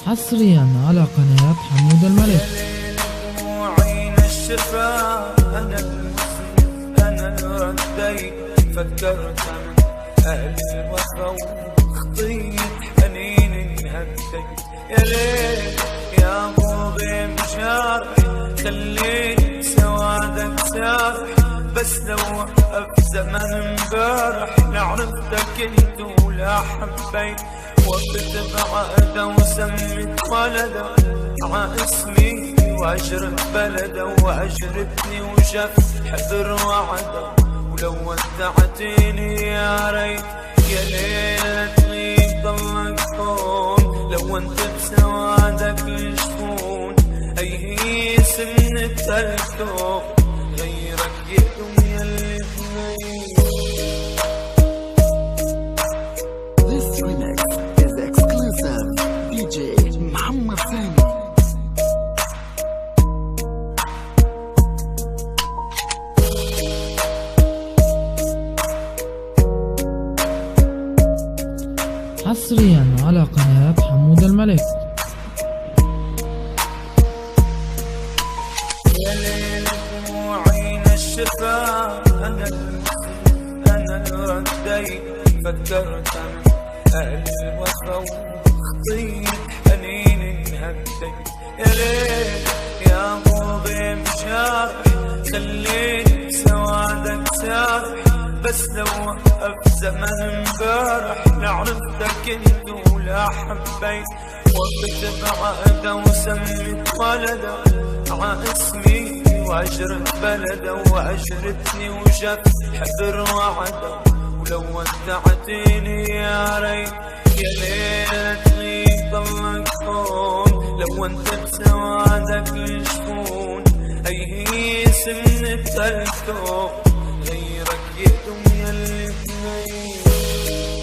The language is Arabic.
حصريا على قناة حمود الملك. وعين الشفا أنا المسلم أنا رديت فكرت أنا الوفا وخطيت حنين انهديت يا ليل يا بوضي مجارح خليت سوادك سارح بس لو وقف زمن امبارح لعرفتك انت ولا حبيت وقفت بعقده وسميت ولده ع اسمي واجرت بلده واجرتني وجف حذر وعده ولو ودعتيني يا ريت يا ليل تغيب ضلك هون لو انت بسوادك الجفون اي هي سنة الكون غيرك يدوم يلي This remix is exclusive DJ محمد ثاني. حصريا على قناة حمود الملك. يا ليل وعين الشفا أنا المسلم أنا رديت فكرت أنا الوفا وخطيت حنين انهديت يا ليل يا بوضي مجارح خليت سوادك سارح بس لو وقف زمن امبارح لعرفتك انت ولا حبيت وقفت بعقده وسميت ولده ع اسمي واجرت بلده واجرتني وجف حذر وعده ولو ودعتيني يا ريت يا ليل تغيب ضلك هون لو انت بسوادك الجفون اي هي سنة الكون غيرك يدوم يلي بنين